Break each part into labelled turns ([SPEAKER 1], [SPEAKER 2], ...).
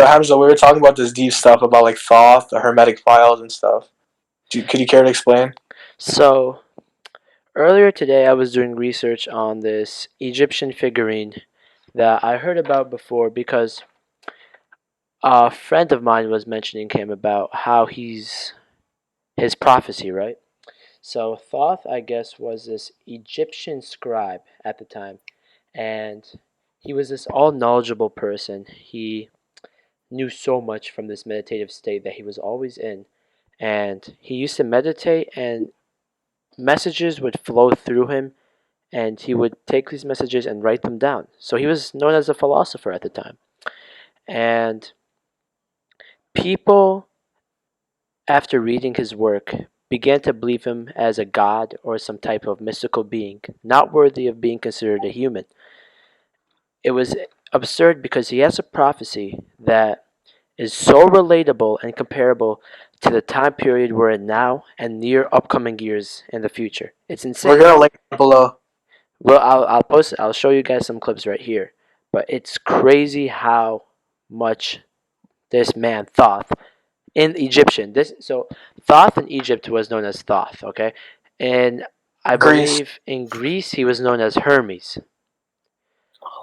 [SPEAKER 1] So Hamza, we were talking about this deep stuff about like Thoth, the Hermetic files and stuff. Could you care to explain?
[SPEAKER 2] So, earlier today I was doing research on this Egyptian figurine that I heard about before because a friend of mine was mentioning him about how his prophecy, right? So, Thoth, I guess, was this Egyptian scribe at the time, and he was this all knowledgeable person. He knew so much from this meditative state that he was always in, and he used to meditate, and messages would flow through him, and he would take these messages and write them down. So he was known as a philosopher at the time. And people, after reading his work, began to believe him as a god or some type of mystical being, not worthy of being considered a human. It was absurd because he has a prophecy that is so relatable and comparable to the time period we're in now and near upcoming years in the future. It's
[SPEAKER 1] We're
[SPEAKER 2] insane.
[SPEAKER 1] gonna link it below.
[SPEAKER 2] Well, I'll post it. I'll show you guys some clips right here. But it's crazy how much this man Thoth in Egyptian. Thoth in Egypt was known as Thoth, okay? And I
[SPEAKER 1] Greece.
[SPEAKER 2] believe in Greece he was known as Hermes.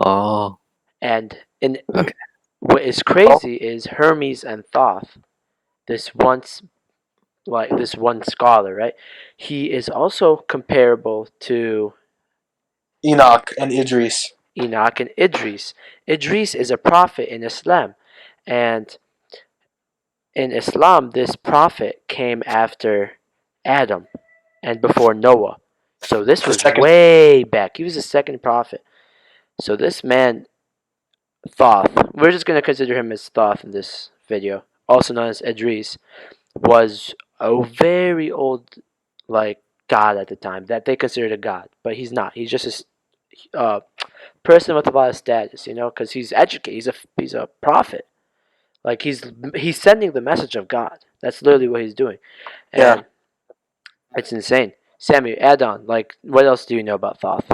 [SPEAKER 3] Oh,
[SPEAKER 2] And in
[SPEAKER 3] okay.
[SPEAKER 2] what is crazy is Hermes and Thoth, this once like this one scholar, right? He is also comparable to
[SPEAKER 1] Enoch and Idris.
[SPEAKER 2] Enoch and Idris. Idris is a prophet in Islam, and in Islam, this prophet came after Adam and before Noah. So this
[SPEAKER 1] The
[SPEAKER 2] was
[SPEAKER 1] second.
[SPEAKER 2] way back. He was the second prophet. So this man, Thoth, we're just going to consider him as Thoth in this video, also known as Idris, was a very old, like, god at the time that they considered a god, but he's not. He's just a person with a lot of status, because he's educated. He's a prophet. Like he's sending the message of God. That's literally what he's doing,
[SPEAKER 1] Yeah.
[SPEAKER 2] and it's insane. Sammy, add on. Like, what else do you know about Thoth?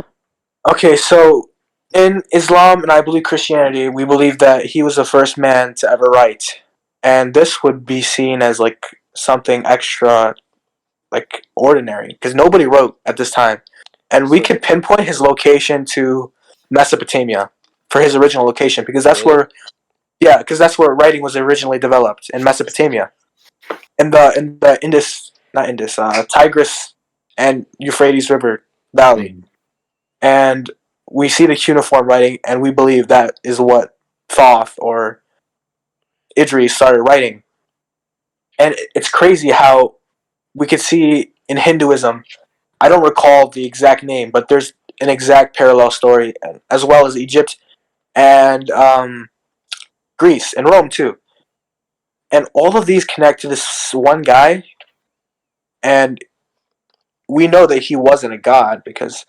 [SPEAKER 1] Okay, so in Islam and I believe Christianity, we believe that he was the first man to ever write, and this would be seen as like something extra, like ordinary, because nobody wrote at this time, and we could pinpoint his location to Mesopotamia for his original location, because that's
[SPEAKER 2] Really?
[SPEAKER 1] where, yeah, because that's where writing was originally developed in Mesopotamia, in the Indus, not Indus, Tigris and Euphrates River Valley, and we see the cuneiform writing, and we believe that is what Thoth or Idris started writing. And it's crazy how we could see in Hinduism, I don't recall the exact name, but there's an exact parallel story, as well as Egypt and Greece and Rome too. And all of these connect to this one guy, and we know that he wasn't a god because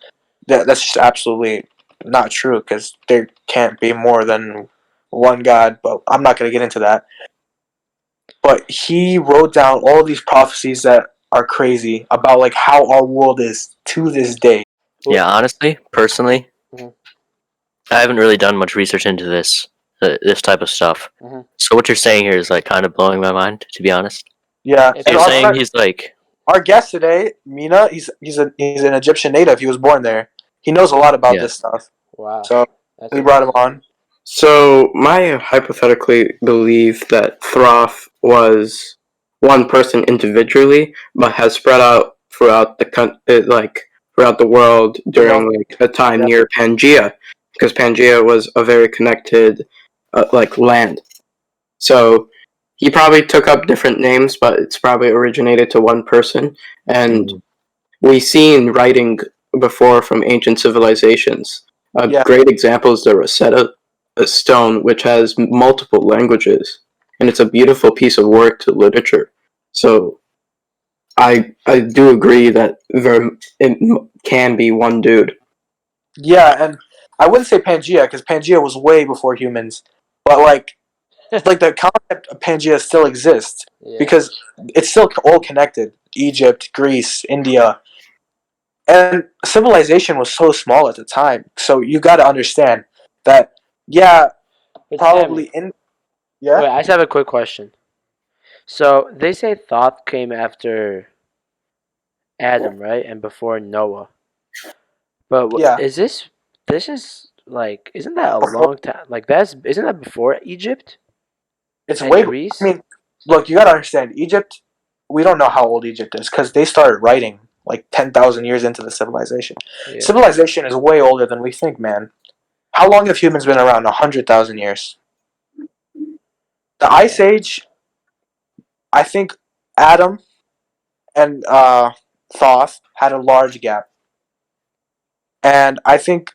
[SPEAKER 1] that's just absolutely not true, because there can't be more than one god, but I'm not going to get into that. But he wrote down all these prophecies that are crazy about like how our world is to this day.
[SPEAKER 3] Yeah, honestly, personally,
[SPEAKER 2] Mhm.
[SPEAKER 3] I haven't really done much research into this type of stuff.
[SPEAKER 2] Mhm.
[SPEAKER 3] So what you're saying here is like kind of blowing my mind, to be honest.
[SPEAKER 1] Yeah,
[SPEAKER 2] If
[SPEAKER 3] So
[SPEAKER 1] and
[SPEAKER 3] you're
[SPEAKER 2] you
[SPEAKER 3] saying he's like,
[SPEAKER 1] our guest today, Mina, he's an Egyptian native. He was born there. He knows a lot about
[SPEAKER 3] yeah,
[SPEAKER 1] this stuff.
[SPEAKER 2] wow,
[SPEAKER 1] So
[SPEAKER 2] that's
[SPEAKER 1] we brought him
[SPEAKER 2] impressive.
[SPEAKER 1] on.
[SPEAKER 4] So, I hypothetically believe that Thoth was one person individually, but has spread out throughout throughout the world during like a time
[SPEAKER 1] Yeah.
[SPEAKER 4] near Pangaea, because Pangaea was a very connected land. So he probably took up different names, but it's probably originated to one person. And we've seen writing before from ancient civilizations. A
[SPEAKER 1] Yeah.
[SPEAKER 4] great example is the Rosetta Stone, which has multiple languages, and it's a beautiful piece of work to literature. So I do agree that it can be one dude.
[SPEAKER 1] Yeah, and I wouldn't say Pangea because Pangea was way before humans, but like the concept of Pangea still exists
[SPEAKER 2] Yeah.
[SPEAKER 1] because it's still all connected. Egypt, Greece, India, and civilization was so small at the time. So you got to understand that. Yeah,
[SPEAKER 2] But
[SPEAKER 1] probably
[SPEAKER 2] Sammy,
[SPEAKER 1] in. Yeah.
[SPEAKER 2] Wait, I just have a quick question. So they say Thoth came after Adam, right, and before Noah. But
[SPEAKER 1] Yeah.
[SPEAKER 2] is this? This is like, isn't that a
[SPEAKER 1] Before
[SPEAKER 2] long time? Like isn't that before Egypt
[SPEAKER 1] it's
[SPEAKER 2] and
[SPEAKER 1] way. I
[SPEAKER 2] Greece?
[SPEAKER 1] mean, look, you gotta understand. Egypt. We don't know how old Egypt is because they started writing like 10,000 years into the civilization.
[SPEAKER 2] Yeah.
[SPEAKER 1] Civilization is way older than we think, man. How long have humans been around? 100,000 years. The Ice Age. I think Adam and Thoth had a large gap, and I think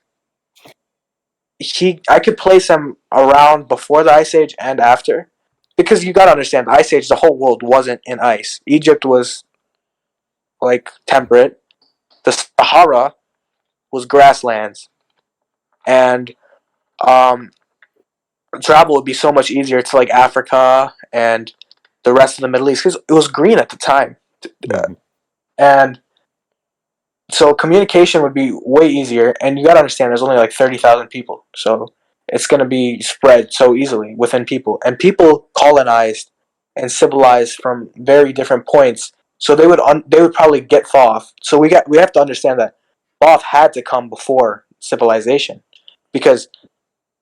[SPEAKER 1] I could place him around before the Ice Age and after, because you gotta understand, the Ice Age, the whole world wasn't in ice. Egypt was like temperate. The Sahara was grasslands, and um, travel would be so much easier to like Africa and the rest of the Middle East because it was green at the time, and so communication would be way easier. And you gotta understand, there's only like 30,000 people, so it's gonna be spread so easily within people. And people colonized and civilized from very different points, so they would probably get Thoth. So we have to understand that Thoth had to come before civilization, because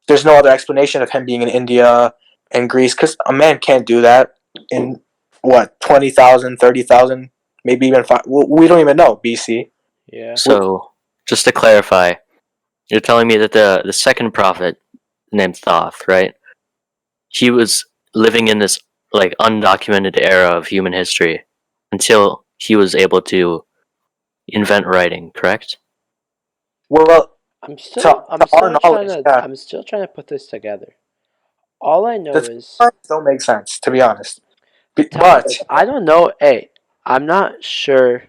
[SPEAKER 1] there's no other explanation of him being in India and Greece, because a man can't do that in what 20,000, 30,000, maybe even five. We don't even know BC.
[SPEAKER 2] Yeah.
[SPEAKER 3] So, just to clarify, you're telling me that the second prophet named Thoth, right? He was living in this like undocumented era of human history until he was able to invent writing, correct?
[SPEAKER 1] Well,
[SPEAKER 2] I'm
[SPEAKER 1] to our
[SPEAKER 2] still trying
[SPEAKER 1] knowledge,
[SPEAKER 2] to
[SPEAKER 1] yeah,
[SPEAKER 2] I'm still trying to put this together. All I know
[SPEAKER 1] the
[SPEAKER 2] is
[SPEAKER 1] timelines don't make sense, to be honest.
[SPEAKER 2] time.
[SPEAKER 1] But
[SPEAKER 2] I don't know. Hey, I'm not sure.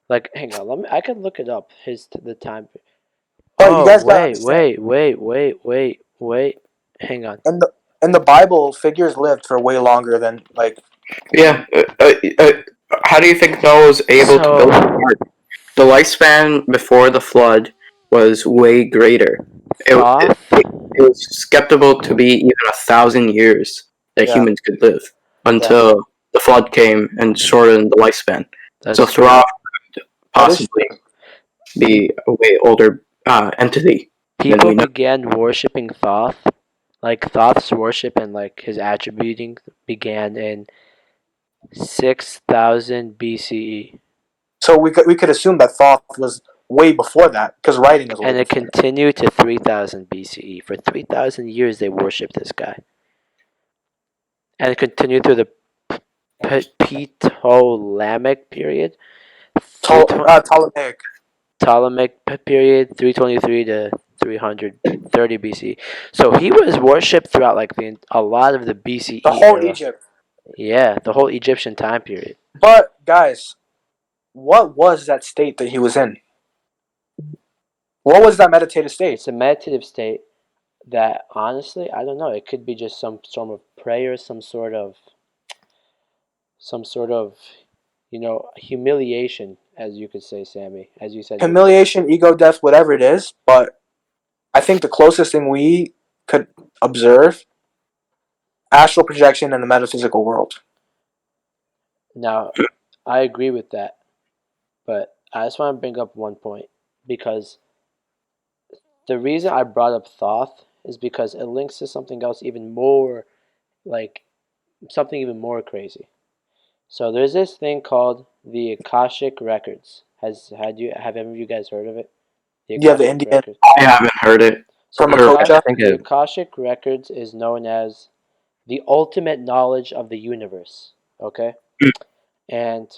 [SPEAKER 2] Like, hang on. Let me. I can look it up. The time.
[SPEAKER 1] you
[SPEAKER 2] Oh
[SPEAKER 1] guys gotta
[SPEAKER 2] wait,
[SPEAKER 1] understand,
[SPEAKER 2] wait. Hang on.
[SPEAKER 1] in the Bible, figures lived for way longer than like.
[SPEAKER 4] Yeah. How do you think Noah was able to
[SPEAKER 2] So
[SPEAKER 4] build the ark? The lifespan before the flood was way greater.
[SPEAKER 2] Thoth.
[SPEAKER 4] It was skeptical to be even 1,000 years that
[SPEAKER 1] Yeah,
[SPEAKER 4] humans could live
[SPEAKER 1] yeah,
[SPEAKER 4] until the flood came and shortened the lifespan. So
[SPEAKER 2] That's true.
[SPEAKER 4] Thoth
[SPEAKER 1] that is
[SPEAKER 4] possibly
[SPEAKER 1] true.
[SPEAKER 2] Pe-
[SPEAKER 4] be a way older entity than
[SPEAKER 2] People
[SPEAKER 4] we know.
[SPEAKER 2] began worshiping Thoth. Like Thoth's worship and like his attributing began in 6,000 BCE,
[SPEAKER 1] So we could assume that Thoth was way before that because writing was way
[SPEAKER 2] and it
[SPEAKER 1] before that.
[SPEAKER 2] continued to 3,000 BCE. For 3,000 years, they worshipped this guy, and it continued through the Ptolemaic period,
[SPEAKER 1] Ptolemaic.
[SPEAKER 2] Ptolemaic period, 323 to 330 BC. So he was worshipped throughout like a lot of the BCE
[SPEAKER 1] The whole
[SPEAKER 2] era.
[SPEAKER 1] Egypt.
[SPEAKER 2] Yeah, the whole Egyptian time period.
[SPEAKER 1] But guys, what was that state that he was in? What was that meditative state?
[SPEAKER 2] It's a meditative state that honestly, I don't know. It could be just some form of prayer, some sort of, humiliation, as you could say, Sammy, as you said.
[SPEAKER 1] Humiliation, ego death, whatever it is. But I think the closest thing we could observe, astral projection in the metaphysical world.
[SPEAKER 2] Now, I agree with that, but I just want to bring up one point because the reason I brought up Thoth is because it links to something else even more, like something even more crazy. So there's this thing called the Akashic Records. Have any of you guys heard of it? The
[SPEAKER 1] Yeah, the
[SPEAKER 2] Akashic
[SPEAKER 1] Indian
[SPEAKER 2] Records.
[SPEAKER 4] I haven't heard it.
[SPEAKER 2] So
[SPEAKER 1] from
[SPEAKER 2] the
[SPEAKER 4] Or
[SPEAKER 1] Makocha.
[SPEAKER 3] think
[SPEAKER 2] The
[SPEAKER 3] of
[SPEAKER 2] Akashic Records is known as the ultimate knowledge of the universe. Okay? And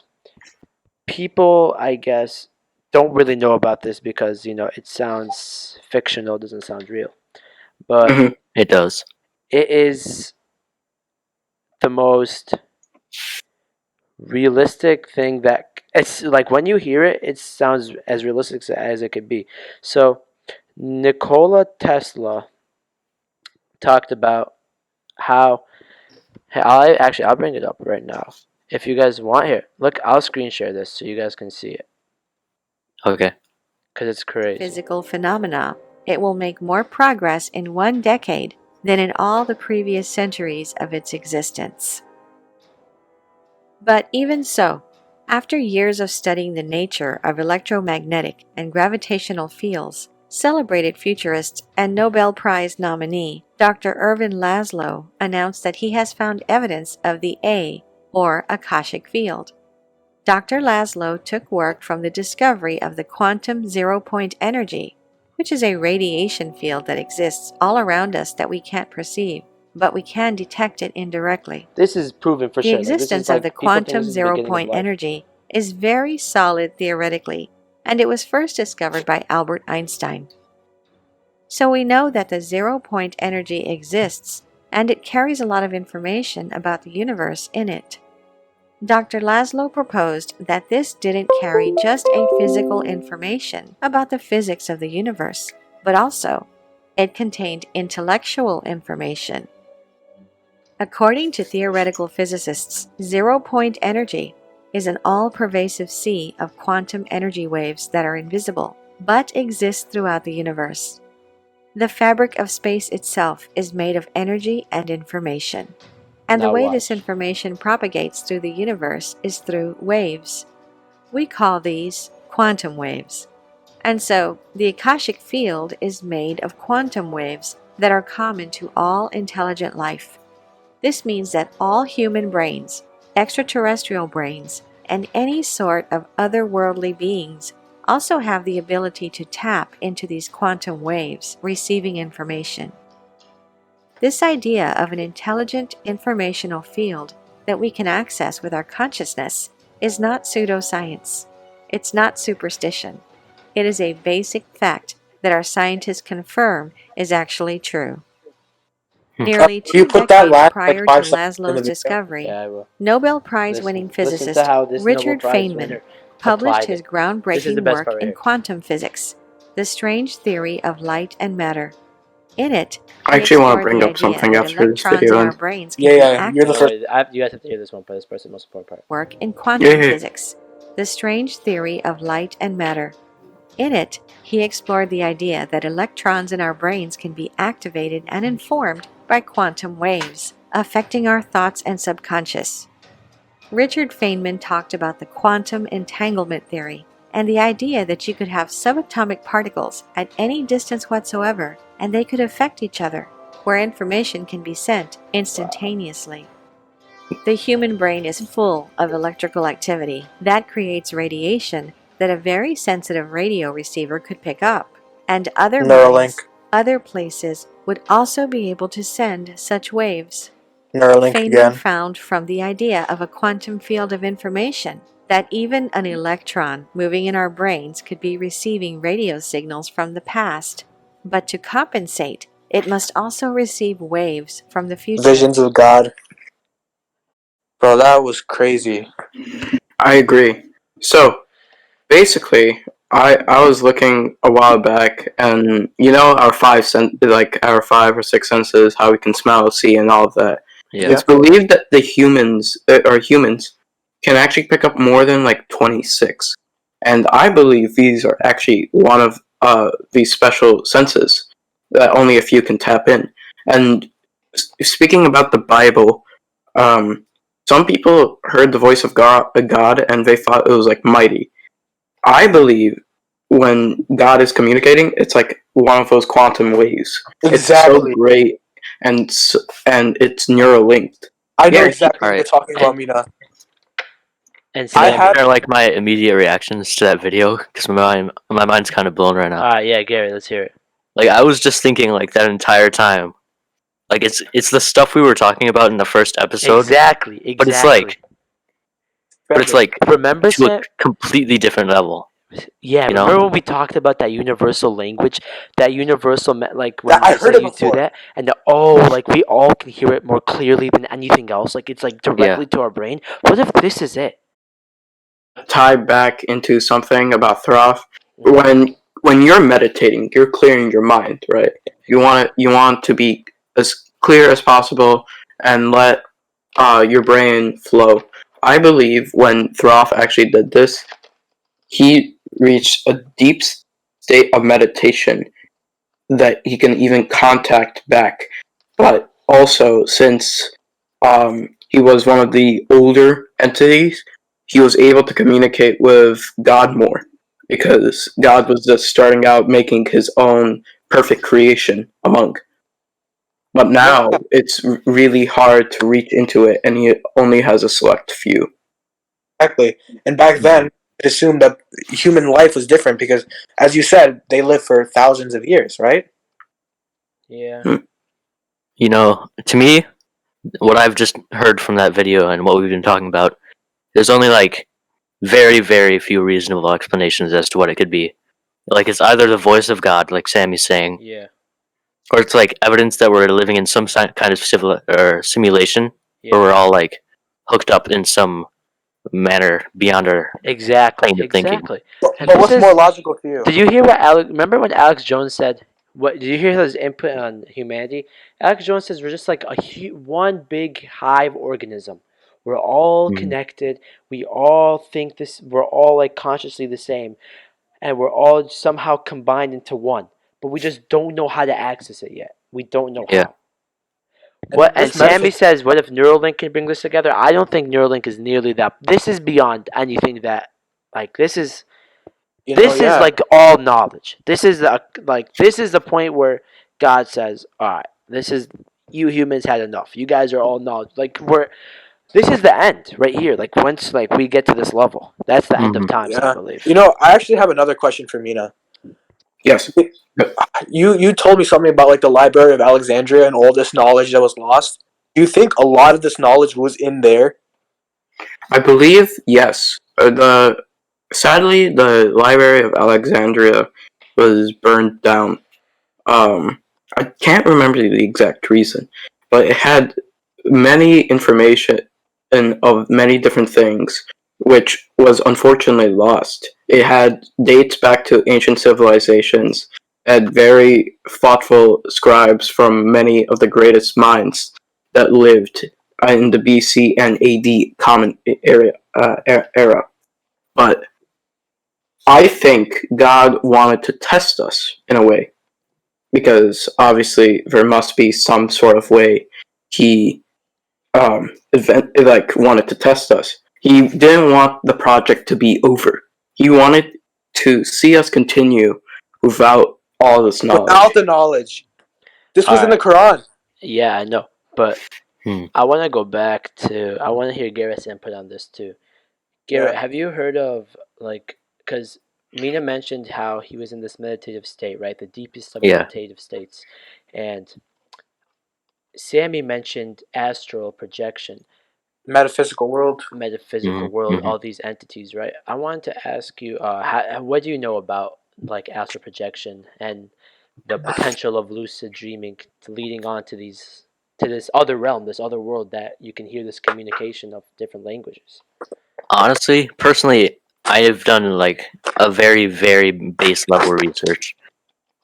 [SPEAKER 2] people, I guess, don't really know about this because, it sounds fictional, doesn't sound real. But
[SPEAKER 4] Mhm.
[SPEAKER 3] it does.
[SPEAKER 2] it is the most realistic thing that it's like when you hear it, it sounds as realistic as it could be. So, Nikola Tesla talked about how hey, I'll bring it up right now. If you guys want here, look, I'll screen share this so you guys can see it
[SPEAKER 3] Okay.
[SPEAKER 2] because it's crazy.
[SPEAKER 5] Physical phenomena. It will make more progress in 1 decade than in all the previous centuries of its existence. But even so, after years of studying the nature of electromagnetic and gravitational fields, celebrated futurist and Nobel Prize nominee Dr. Ervin Laszlo announced that he has found evidence of the A, or Akashic field. Dr. Laszlo took work from the discovery of the quantum zero-point energy, which is a radiation field that exists all around us that we can't perceive, but we can detect it indirectly.
[SPEAKER 2] This is proven for
[SPEAKER 5] The
[SPEAKER 2] sure. Like, this is
[SPEAKER 5] existence
[SPEAKER 2] like
[SPEAKER 5] of the
[SPEAKER 2] people think
[SPEAKER 5] quantum
[SPEAKER 2] this is the beginning of
[SPEAKER 5] zero-point
[SPEAKER 2] life.
[SPEAKER 5] energy is very solid theoretically, and it was first discovered by Albert Einstein. So we know that the zero-point energy exists, and it carries a lot of information about the universe in it. Dr. Laszlo proposed that this didn't carry just a physical information about the physics of the universe, but also it contained intellectual information. According to theoretical physicists, zero-point energy is an all-pervasive sea of quantum energy waves that are invisible, but exist throughout the universe. The fabric of space itself is made of energy and information. And the
[SPEAKER 2] Now
[SPEAKER 5] way
[SPEAKER 2] watch.
[SPEAKER 5] this information propagates through the universe is through waves. We call these quantum waves. And so, the Akashic field is made of quantum waves that are common to all intelligent life. This means that all human brains, extraterrestrial brains, and any sort of otherworldly beings also have the ability to tap into these quantum waves, receiving information. This idea of an intelligent informational field that we can access with our consciousness is not pseudoscience. It's not superstition. It is a basic fact that our scientists confirm is actually true. Nearly
[SPEAKER 1] Can you
[SPEAKER 5] 2
[SPEAKER 1] put that
[SPEAKER 5] decades
[SPEAKER 1] last
[SPEAKER 5] prior
[SPEAKER 1] like
[SPEAKER 5] to
[SPEAKER 1] 5 seconds in the
[SPEAKER 5] Laszlo's
[SPEAKER 1] video?
[SPEAKER 5] discovery,
[SPEAKER 2] Yeah, I will.
[SPEAKER 5] Nobel Prize-winning
[SPEAKER 2] Listen to
[SPEAKER 5] physicist
[SPEAKER 2] how this
[SPEAKER 5] Richard
[SPEAKER 2] Nobel Prize
[SPEAKER 5] Feynman
[SPEAKER 2] winner
[SPEAKER 5] published
[SPEAKER 2] applied
[SPEAKER 5] his
[SPEAKER 2] it. This is the
[SPEAKER 5] groundbreaking
[SPEAKER 2] best
[SPEAKER 5] work
[SPEAKER 2] part right
[SPEAKER 5] in
[SPEAKER 2] here.
[SPEAKER 5] quantum physics, The Strange Theory of Light and Matter. In it,
[SPEAKER 4] I
[SPEAKER 5] he
[SPEAKER 4] actually want to
[SPEAKER 5] explored
[SPEAKER 4] bring
[SPEAKER 5] the
[SPEAKER 4] up
[SPEAKER 5] idea
[SPEAKER 4] something
[SPEAKER 5] that
[SPEAKER 4] after this
[SPEAKER 5] electrons
[SPEAKER 4] video
[SPEAKER 5] in our
[SPEAKER 4] ends.
[SPEAKER 5] brains
[SPEAKER 1] Yeah,
[SPEAKER 5] can be
[SPEAKER 1] yeah, you're the
[SPEAKER 2] No,
[SPEAKER 1] first.
[SPEAKER 2] you guys have to hear this one, but this is the most important part.
[SPEAKER 5] work in quantum
[SPEAKER 4] Yeah.
[SPEAKER 5] physics, The Strange Theory of Light and Matter. In it, he explored the idea that electrons in our brains can be activated and informed by quantum waves, affecting our thoughts and subconscious. Richard Feynman talked about the quantum entanglement theory and the idea that you could have subatomic particles at any distance whatsoever and they could affect each other, where information can be sent instantaneously. The human brain is full of electrical activity that creates radiation that a very sensitive radio receiver could pick up, and other
[SPEAKER 1] Neuralink.
[SPEAKER 5] minds, other places would also be able to send such waves.
[SPEAKER 1] Neuralink
[SPEAKER 5] Feynman
[SPEAKER 1] again.
[SPEAKER 5] found from the idea of a quantum field of information that even an electron moving in our brains could be receiving radio signals from the past, but to compensate, it must also receive waves from the future.
[SPEAKER 1] Visions of God. Bro, that was crazy.
[SPEAKER 4] I agree. So basically, I was looking a while back, and you know our our 5 or 6 senses, how we can smell, see, and all of that.
[SPEAKER 3] Yeah.
[SPEAKER 4] It's believed that the humans can actually pick up more than like 26, and I believe these are actually one of these special senses that only a few can tap in. And speaking about the Bible, some people heard the voice of God, and they thought it was like mighty. I believe when God is communicating, it's like one of those quantum waves. It's so
[SPEAKER 1] Exactly.
[SPEAKER 4] great, and it's neuralinked.
[SPEAKER 1] I know
[SPEAKER 4] Yeah,
[SPEAKER 1] exactly what
[SPEAKER 3] alright.
[SPEAKER 1] you're talking about, Mina.
[SPEAKER 2] And
[SPEAKER 1] I
[SPEAKER 2] Sam,
[SPEAKER 1] had-
[SPEAKER 3] Share like my immediate reactions to that video because my mind's kind of blown right now.
[SPEAKER 2] yeah, Gary, let's hear it.
[SPEAKER 3] Like I was just thinking like that entire time. Like it's the stuff we were talking about in the first episode,
[SPEAKER 2] Exactly.
[SPEAKER 3] but it's like
[SPEAKER 2] Remember,
[SPEAKER 3] to a
[SPEAKER 2] Sam?
[SPEAKER 3] completely different level.
[SPEAKER 2] Yeah,
[SPEAKER 3] You know?
[SPEAKER 2] remember when we talked about that universal language, that universal like when
[SPEAKER 1] I
[SPEAKER 2] it's
[SPEAKER 1] heard
[SPEAKER 2] like
[SPEAKER 1] it
[SPEAKER 2] you do
[SPEAKER 1] before.
[SPEAKER 2] that, and like we all can hear it more clearly than anything else. Like it's like directly to our brain. What if this is it?
[SPEAKER 4] tie back into something about Thoth. When you're meditating, you're clearing your mind, right? You want to be as clear as possible and let your brain flow. I believe when Thoth actually did this, he reached a deep state of meditation that he can even contact back but also since he was one of the older entities, he was able to communicate with God more because God was just starting out making his own perfect creation, a monk. But now
[SPEAKER 1] Yeah,
[SPEAKER 4] it's really hard to reach into it, and he only has a select few.
[SPEAKER 1] exactly. And back then, it assumed that human life was different because, as you said, they lived for thousands of years, right?
[SPEAKER 2] Yeah.
[SPEAKER 3] You know, to me, what I've just heard from that video and what we've been talking about, there's only like very, very few reasonable explanations as to what it could be. Like it's either the voice of God, like Sammy's saying,
[SPEAKER 2] Yeah.
[SPEAKER 3] or it's like evidence that we're living in some kind of civil or simulation where
[SPEAKER 2] Yeah.
[SPEAKER 3] we're all like hooked up in some manner beyond our
[SPEAKER 2] Exactly.
[SPEAKER 3] plane of thinking.
[SPEAKER 2] Exactly. And
[SPEAKER 1] But
[SPEAKER 2] this
[SPEAKER 1] what's more
[SPEAKER 2] is.
[SPEAKER 1] logical to you?
[SPEAKER 2] Did you hear what Alex? Remember when Alex Jones said? What did you hear his input on humanity? Alex Jones says we're just like one big hive organism. We're all
[SPEAKER 3] Mhm.
[SPEAKER 2] connected. We all think this. We're all like consciously the same, and we're all somehow combined into one. But we just don't know how to access it yet. We don't know
[SPEAKER 3] Yeah.
[SPEAKER 2] how. What?
[SPEAKER 1] And
[SPEAKER 2] And
[SPEAKER 1] this
[SPEAKER 2] Sammy
[SPEAKER 1] metaphor,
[SPEAKER 2] says, "What if Neuralink can bring this together?" I don't think Neuralink is nearly that. This is beyond anything that, like, this is. This is
[SPEAKER 1] yeah.
[SPEAKER 2] like all knowledge. This is the point where God says, "All right, this is you humans had enough. You guys are all knowledge. Like we're this is the end right here. Like once like we get to this level, that's the end of
[SPEAKER 3] Mhm.
[SPEAKER 2] times, I
[SPEAKER 1] Yeah.
[SPEAKER 2] believe."
[SPEAKER 1] You know, I actually have another question for Mina.
[SPEAKER 4] Yes.
[SPEAKER 1] You told me something about like the Library of Alexandria and all this knowledge that was lost. Do you think a lot of this knowledge was in there?
[SPEAKER 4] I believe yes. Sadly, the Library of Alexandria was burned down. I can't remember the exact reason, but it had many information and of many different things, which was unfortunately lost. It had dates back to ancient civilizations, had very thoughtful scribes from many of the greatest minds that lived in the BC and AD common era. But I think God wanted to test us in a way because obviously there must be some sort of way he wanted to test us. He didn't want the project to be over. He wanted to see us continue without all this knowledge.
[SPEAKER 1] Without the knowledge, this
[SPEAKER 2] All
[SPEAKER 1] was in the
[SPEAKER 2] right.
[SPEAKER 1] Quran.
[SPEAKER 2] Yeah, I know, but
[SPEAKER 3] Hmm.
[SPEAKER 2] I want to go back to. I want to hear Garrett's input on this too. Garrett,
[SPEAKER 1] Yeah,
[SPEAKER 2] have you heard of like because Mina mentioned how he was in this meditative state, right? The deepest of
[SPEAKER 3] Yeah.
[SPEAKER 2] meditative states, and Sammy mentioned astral projection,
[SPEAKER 1] metaphysical world.
[SPEAKER 2] metaphysical
[SPEAKER 3] Mhm.
[SPEAKER 2] world,
[SPEAKER 3] Mhm.
[SPEAKER 2] all these entities, right? I wanted to ask you, what do you know about like astral projection and the potential of lucid dreaming leading on to these to this other realm, this other world that you can hear this communication of different languages?
[SPEAKER 3] Honestly, personally, I have done like a very, very base level research,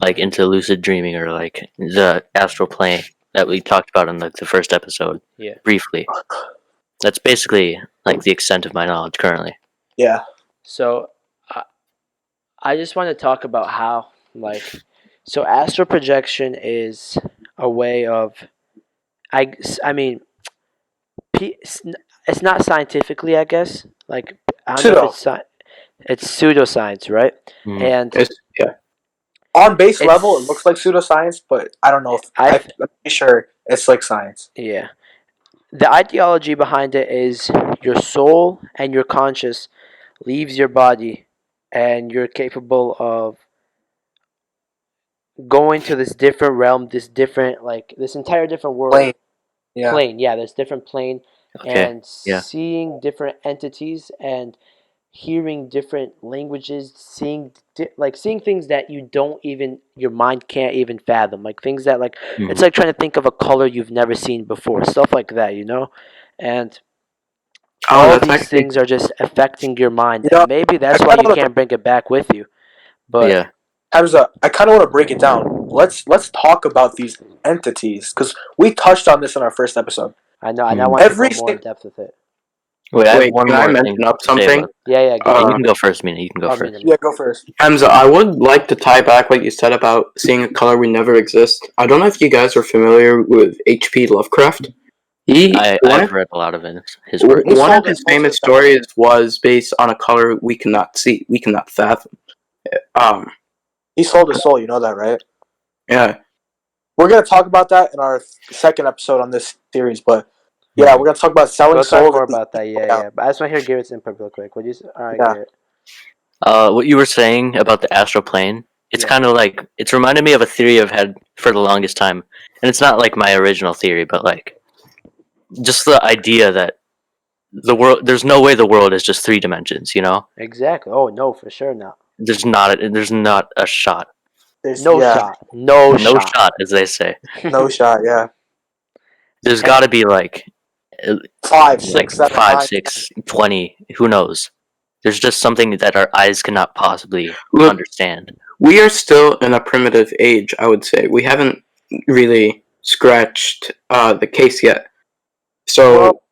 [SPEAKER 3] like into lucid dreaming or like the astral plane that we talked about in like the first episode
[SPEAKER 2] Yeah.
[SPEAKER 3] briefly. That's basically like the extent of my knowledge currently.
[SPEAKER 1] Yeah,
[SPEAKER 2] So I, I just want to talk about how like so astral projection is a way of I mean it's not scientifically, I guess. Like I don't know if
[SPEAKER 1] pseudo.
[SPEAKER 2] it's pseudoscience, right?
[SPEAKER 3] Mm.
[SPEAKER 2] And
[SPEAKER 4] Yeah.
[SPEAKER 1] On base level, it looks
[SPEAKER 2] it's
[SPEAKER 1] like pseudoscience, but I don't know if
[SPEAKER 2] I
[SPEAKER 1] I'm pretty sure it's like science.
[SPEAKER 2] yeah. The ideology behind it is your soul and your conscious leaves your body, and you're capable of going to this different realm, this different like this entire different world
[SPEAKER 1] Plane. Yeah.
[SPEAKER 2] plane. Yeah, this different plane,
[SPEAKER 3] Okay.
[SPEAKER 2] and
[SPEAKER 3] Yeah.
[SPEAKER 2] seeing different entities and hearing different languages, seeing things that you don't even your mind can't even fathom, like things that like it's
[SPEAKER 3] Mhm.
[SPEAKER 2] like trying to think of a color you've never seen before, stuff like that, and
[SPEAKER 4] Oh,
[SPEAKER 2] all
[SPEAKER 4] that's
[SPEAKER 2] these
[SPEAKER 4] actually
[SPEAKER 2] things are just affecting your mind,
[SPEAKER 1] You
[SPEAKER 2] and
[SPEAKER 1] know,
[SPEAKER 2] maybe
[SPEAKER 1] I
[SPEAKER 2] that's why
[SPEAKER 1] kind
[SPEAKER 2] you
[SPEAKER 1] of want to
[SPEAKER 2] can't bring it back with you. But
[SPEAKER 3] Yeah.
[SPEAKER 1] Hamza. I kind of want to break it down. Let's talk about these entities because we touched on this in our first episode.
[SPEAKER 2] I know, and I
[SPEAKER 3] Mhm.
[SPEAKER 2] want to go
[SPEAKER 1] Every
[SPEAKER 2] more in
[SPEAKER 1] sing-
[SPEAKER 2] depth with it.
[SPEAKER 3] Wait, I have
[SPEAKER 4] Wait,
[SPEAKER 3] one
[SPEAKER 4] can I
[SPEAKER 3] more thing
[SPEAKER 4] mention up
[SPEAKER 3] to say
[SPEAKER 4] something?
[SPEAKER 3] about.
[SPEAKER 2] Yeah, go.
[SPEAKER 3] Yeah,
[SPEAKER 4] Uh,
[SPEAKER 3] you can go first, Mina. You can go
[SPEAKER 2] Oh,
[SPEAKER 3] first.
[SPEAKER 2] Mina.
[SPEAKER 1] Yeah, go first.
[SPEAKER 4] Hamza, I would like to tie back what you said about seeing a color we never exist. I don't know if you guys are familiar with H.P. Lovecraft.
[SPEAKER 3] I've read a lot of his work.
[SPEAKER 1] He
[SPEAKER 4] One of
[SPEAKER 1] sold it
[SPEAKER 4] his
[SPEAKER 1] most of
[SPEAKER 4] famous
[SPEAKER 1] the time.
[SPEAKER 4] stories was based on a color we cannot see, we cannot fathom. Um,
[SPEAKER 1] He sold his soul. You know that, right?
[SPEAKER 4] yeah,
[SPEAKER 1] We're gonna talk about that in our second episode on this series. But yeah, we're gonna talk about selling
[SPEAKER 2] We'll talk
[SPEAKER 1] souls.
[SPEAKER 2] more
[SPEAKER 1] and the-
[SPEAKER 2] about that. Yeah. But I just want to hear Garrett's input real quick. Would you? All right,
[SPEAKER 1] Yeah.
[SPEAKER 2] Garrett.
[SPEAKER 3] What you were saying about the astral plane, it's
[SPEAKER 2] Yeah.
[SPEAKER 3] kind of like it's reminded me of a theory I've had for the longest time, and it's not like my original theory, but like just the idea that the world, there's no way the world is just 3 dimensions. You know,
[SPEAKER 2] Exactly. Oh no, for sure not.
[SPEAKER 3] there's not a shot,
[SPEAKER 2] No shot. No
[SPEAKER 3] no
[SPEAKER 2] shot.
[SPEAKER 3] shot, as they say.
[SPEAKER 1] No shot. Yeah.
[SPEAKER 3] There's got to be like
[SPEAKER 1] 5,
[SPEAKER 3] like
[SPEAKER 1] 6, 7,
[SPEAKER 3] 5,
[SPEAKER 1] 9.
[SPEAKER 3] 6, 20. Who knows? There's just something that our eyes cannot possibly
[SPEAKER 4] look,
[SPEAKER 3] understand.
[SPEAKER 4] we are still in a primitive age. I would say we haven't really scratched the case yet. So
[SPEAKER 1] Well,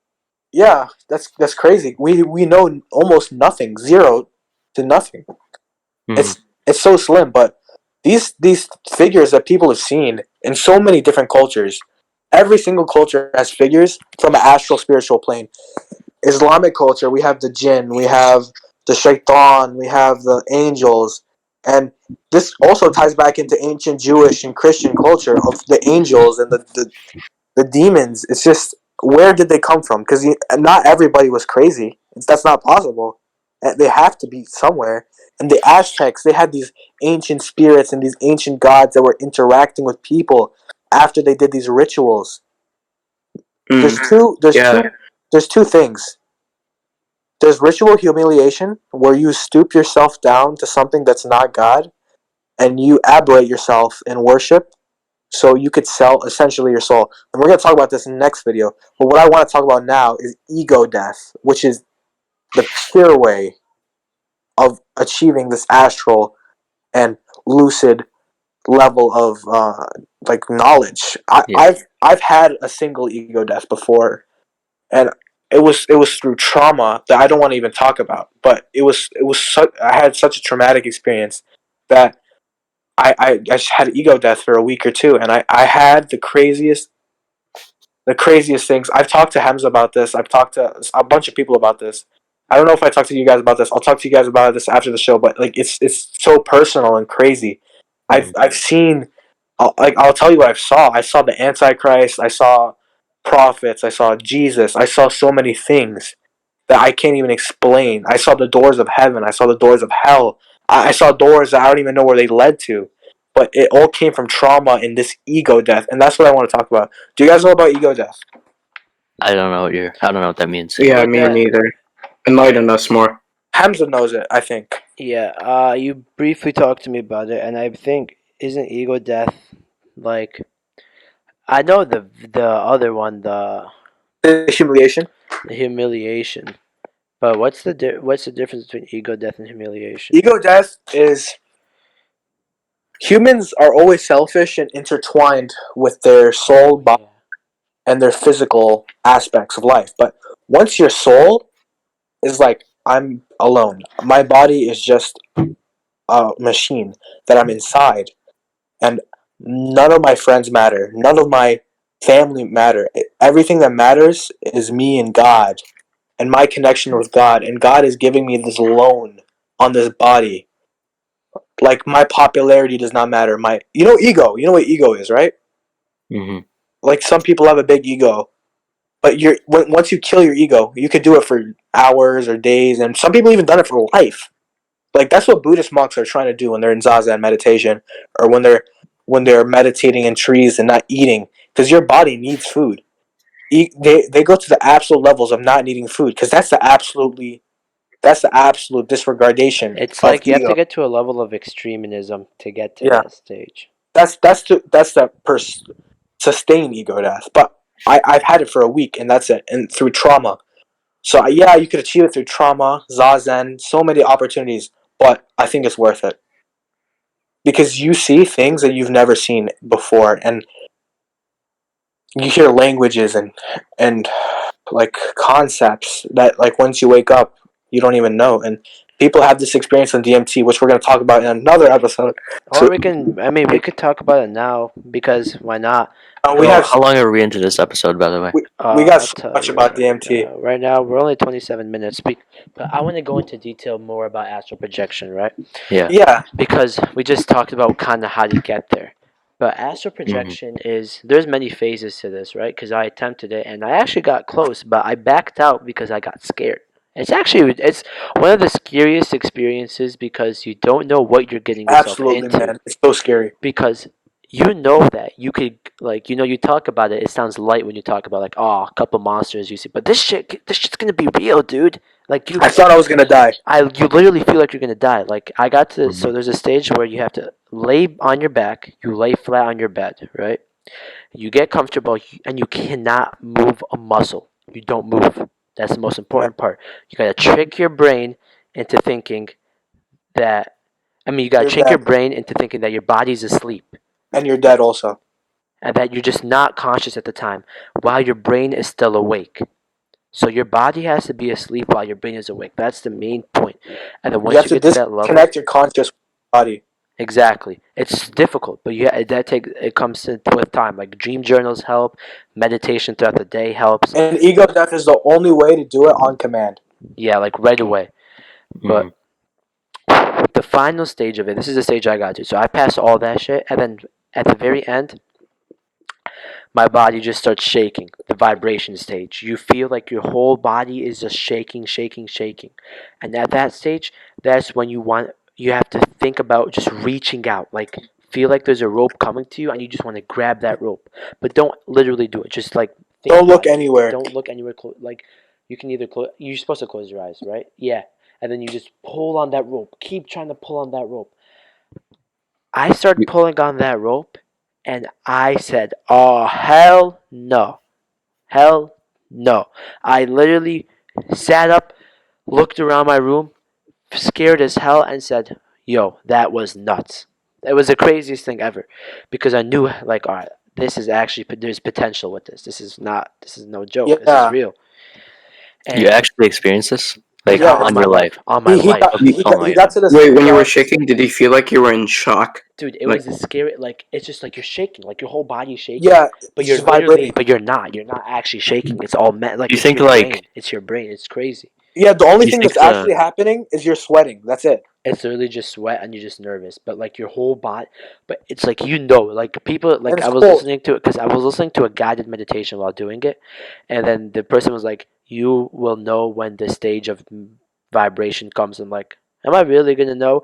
[SPEAKER 1] yeah, that's crazy. We know almost nothing, 0 to nothing.
[SPEAKER 3] Mhm.
[SPEAKER 1] It's so slim, but these figures that people have seen in so many different cultures. Every single culture has figures from an astral spiritual plane. Islamic culture, we have the jinn, we have the shaitan, we have the angels, and this also ties back into ancient Jewish and Christian culture of the angels and the demons. It's just, where did they come from? Because not everybody was crazy. That's not possible. They have to be somewhere. And the Aztecs, they had these ancient spirits and these ancient gods that were interacting with people after they did these rituals. There's two.
[SPEAKER 4] yeah,
[SPEAKER 1] There's two things. There's ritual humiliation, where you stoop yourself down to something that's not God, and you aberrate yourself in worship, so you could sell essentially your soul. And we're going to talk about this in the next video. But what I want to talk about now is ego death, which is the pure way of achieving this astral and lucid level of like knowledge.
[SPEAKER 3] Yeah.
[SPEAKER 1] I've had a single ego death before, and it was through trauma that I don't want to even talk about. But I had such a traumatic experience that I just had ego death for a week or two, and I had the craziest things. I've talked to Hamza about this. I've talked to a bunch of people about this. I don't know if I talked to you guys about this. I'll talk to you guys about this after the show. But like, it's so personal and crazy. I've seen, I'll tell you what I've saw. I saw the Antichrist. I saw prophets. I saw Jesus. I saw so many things that I can't even explain. I saw the doors of heaven. I saw the doors of hell. I saw doors that I don't even know where they led to. But it all came from trauma and this ego death, and that's what I want to talk about. Do you guys know about ego death?
[SPEAKER 3] I don't know what that means.
[SPEAKER 4] yeah,
[SPEAKER 2] Ego
[SPEAKER 4] me
[SPEAKER 2] death-
[SPEAKER 4] neither. Enlighten us more.
[SPEAKER 1] Hamza knows it, I think.
[SPEAKER 2] Yeah. You briefly talked to me about it, and I think isn't ego death like I know the other one,
[SPEAKER 1] The humiliation.
[SPEAKER 2] the humiliation. But what's the difference between ego death and humiliation?
[SPEAKER 1] Ego death is humans are always selfish and intertwined with their soul, body, and their physical aspects of life. But once your soul is like, I'm alone, my body is just a machine that I'm inside, and none of my friends matter, none of my family matter. Everything that matters is me and God, and my connection with God, and God is giving me this loan on this body. Like, my popularity does not matter. Ego. You know what ego is, right?
[SPEAKER 3] Hmm.
[SPEAKER 1] Like, some people have a big ego, but once you kill your ego, you could do it for hours or days, and some people even done it for life. Like, that's what Buddhist monks are trying to do when they're in zazen meditation, or when they're meditating in trees and not eating, because your body needs food. They go to the absolute levels of not needing food, because that's the absolute disregardation
[SPEAKER 2] It's
[SPEAKER 1] of
[SPEAKER 2] like you have
[SPEAKER 1] ego.
[SPEAKER 2] to get to a level of extremism to get to
[SPEAKER 1] Yeah.
[SPEAKER 2] that stage.
[SPEAKER 1] Sustain ego death. But I've had it for a week, and that's it, and through trauma. So yeah, you could achieve it through trauma, zazen, so many opportunities, but I think it's worth it. Because you see things that you've never seen before, and you hear languages and like concepts that like once you wake up you don't even know, and people have this experience on DMT, which we're going to talk about in another episode.
[SPEAKER 2] Or we could talk about it now because why not?
[SPEAKER 1] We have
[SPEAKER 3] How long are we into this episode, by the way?
[SPEAKER 1] we got
[SPEAKER 2] I'll
[SPEAKER 1] so
[SPEAKER 2] tell
[SPEAKER 1] much
[SPEAKER 2] you
[SPEAKER 1] about DMT.
[SPEAKER 2] right now we're only 27 minutes, but I want to go into detail more about astral projection, right?
[SPEAKER 3] Yeah.
[SPEAKER 1] Yeah,
[SPEAKER 2] Because we just talked about kind of how to get there. But astral projection is there's many phases to this, right? Because I attempted it and I actually got close, but I backed out because I got scared. It's one of the scariest experiences because you don't know what you're getting yourself
[SPEAKER 1] absolutely,
[SPEAKER 2] into.
[SPEAKER 1] man. It's so scary.
[SPEAKER 2] Because you know that you could like you talk about it. It sounds light when you talk about like a couple monsters you see, but this shit's gonna be real, dude. Like
[SPEAKER 1] I thought I was gonna die.
[SPEAKER 2] you literally feel like you're gonna die. Like I got to so there's a stage where you have to lay on your back. You lay flat on your bed, right? You get comfortable and you cannot move a muscle. You don't move. That's the most important part. You gotta trick your brain into thinking that. You gotta
[SPEAKER 1] You're
[SPEAKER 2] trick your
[SPEAKER 1] dead.
[SPEAKER 2] brain into thinking that your body's asleep
[SPEAKER 1] And you're dead also.
[SPEAKER 2] and that you're just not conscious at the time while your brain is still awake. So your body has to be asleep while your brain is awake. That's the main point. And then
[SPEAKER 1] You have
[SPEAKER 2] once
[SPEAKER 1] to
[SPEAKER 2] you get to that level,
[SPEAKER 1] disconnect your conscious body.
[SPEAKER 2] exactly, it's difficult, but it comes with time. Like dream journals help, meditation throughout the day helps.
[SPEAKER 1] And ego death is the only way to do it on command.
[SPEAKER 2] Yeah, like right away. But the final stage of it, this is the stage I got to. So I passed all that shit, and then at the very end, my body just starts shaking. The vibration stage. You feel like your whole body is just shaking, shaking, shaking. And at that stage, that's when you have to think about just reaching out. Like feel like there's a rope coming to you and you just want to grab that rope. But don't literally do it. Just like think
[SPEAKER 1] Don't look
[SPEAKER 2] about it.
[SPEAKER 1] anywhere.
[SPEAKER 2] Don't look anywhere like you can either close you're supposed to close your eyes, right? Yeah. And then you just pull on that rope. Keep trying to pull on that rope. I started pulling on that rope and I said, "Oh, hell no. Hell no." I literally sat up, looked around my room, scared as hell, and said, "Yo, that was nuts." It was the craziest thing ever because I knew, like, all right, this is actually, there's potential with this. This is no joke. This is
[SPEAKER 1] Yeah.
[SPEAKER 2] real. And
[SPEAKER 3] You actually experienced this? Like,
[SPEAKER 1] Yeah,
[SPEAKER 3] on your life?
[SPEAKER 2] On my
[SPEAKER 1] He
[SPEAKER 2] life.
[SPEAKER 1] got to this.
[SPEAKER 4] Wait, when you were shaking, did you feel like you were in shock?
[SPEAKER 2] Dude, it
[SPEAKER 4] Like-
[SPEAKER 2] was a scary, like, it's just like you're shaking, like your whole body's shaking.
[SPEAKER 1] Yeah,
[SPEAKER 2] But
[SPEAKER 1] it's
[SPEAKER 2] you're
[SPEAKER 1] just
[SPEAKER 2] literally,
[SPEAKER 1] vibrating.
[SPEAKER 2] but you're not. You're not actually shaking. It's all like
[SPEAKER 3] You
[SPEAKER 2] it's
[SPEAKER 3] think,
[SPEAKER 2] your
[SPEAKER 3] like-
[SPEAKER 2] brain. It's your brain. It's crazy.
[SPEAKER 1] Yeah, the only
[SPEAKER 3] You
[SPEAKER 1] thing
[SPEAKER 3] think
[SPEAKER 1] that's actually happening is you're sweating. That's it.
[SPEAKER 2] It's literally just sweat and you're just nervous. But like your whole body, but it's like like people like
[SPEAKER 1] And it's
[SPEAKER 2] I was
[SPEAKER 1] cold.
[SPEAKER 2] listening to it because I was listening to a guided meditation while doing it, and then the person was like, "You will know when the stage of vibration comes." I'm like, "Am I really gonna know?"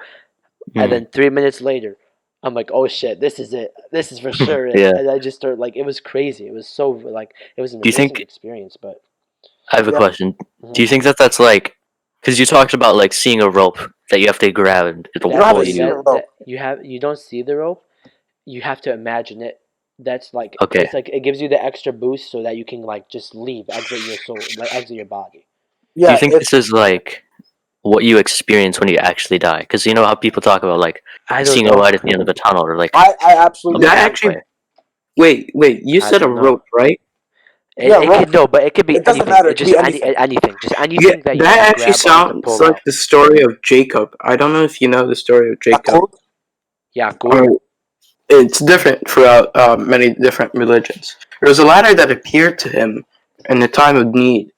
[SPEAKER 2] And then 3 minutes later, I'm like, "Oh shit, this is it. This is for sure it."
[SPEAKER 3] Yeah.
[SPEAKER 2] And I just started like it was crazy. It was so like it was an
[SPEAKER 3] Do you
[SPEAKER 2] amazing
[SPEAKER 3] think-
[SPEAKER 2] experience. But
[SPEAKER 3] I have a
[SPEAKER 1] Yeah.
[SPEAKER 3] question.
[SPEAKER 2] Mhm.
[SPEAKER 3] Do you think that that's like, because you talked about like seeing a rope that you have to grab and it'll
[SPEAKER 1] You don't have
[SPEAKER 3] pull
[SPEAKER 1] to see
[SPEAKER 3] you.
[SPEAKER 1] the rope.
[SPEAKER 2] you don't see the rope. You have to imagine it. That's like
[SPEAKER 3] Okay.
[SPEAKER 2] it's like it gives you the extra boost so that you can like just leave, exit your soul, like exit your body.
[SPEAKER 1] Yeah,
[SPEAKER 3] Do you think
[SPEAKER 1] it's,
[SPEAKER 3] this is like what you experience when you actually die? Because you know how people talk about like
[SPEAKER 2] I don't
[SPEAKER 3] seeing
[SPEAKER 2] know.
[SPEAKER 3] a light at the end of a tunnel or like
[SPEAKER 1] I absolutely.
[SPEAKER 4] That actually- Wait, you
[SPEAKER 2] I
[SPEAKER 4] said a
[SPEAKER 2] don't know.
[SPEAKER 4] rope, right?
[SPEAKER 1] Yeah,
[SPEAKER 2] It
[SPEAKER 1] rope.
[SPEAKER 2] could no, but it could be
[SPEAKER 1] It doesn't
[SPEAKER 2] anything.
[SPEAKER 1] matter,
[SPEAKER 2] It
[SPEAKER 1] it could
[SPEAKER 2] just
[SPEAKER 1] be anything.
[SPEAKER 2] anything. Just
[SPEAKER 4] Yeah,
[SPEAKER 2] anything that you
[SPEAKER 4] that
[SPEAKER 2] can
[SPEAKER 4] actually
[SPEAKER 2] grab onto
[SPEAKER 4] sounds
[SPEAKER 2] pull
[SPEAKER 4] like
[SPEAKER 2] out.
[SPEAKER 4] the story of Jacob. I don't know if you know the story of Jacob.
[SPEAKER 2] Yeah, cool.
[SPEAKER 4] Or it's different throughout many different religions. There was a ladder that appeared to him in the time of need,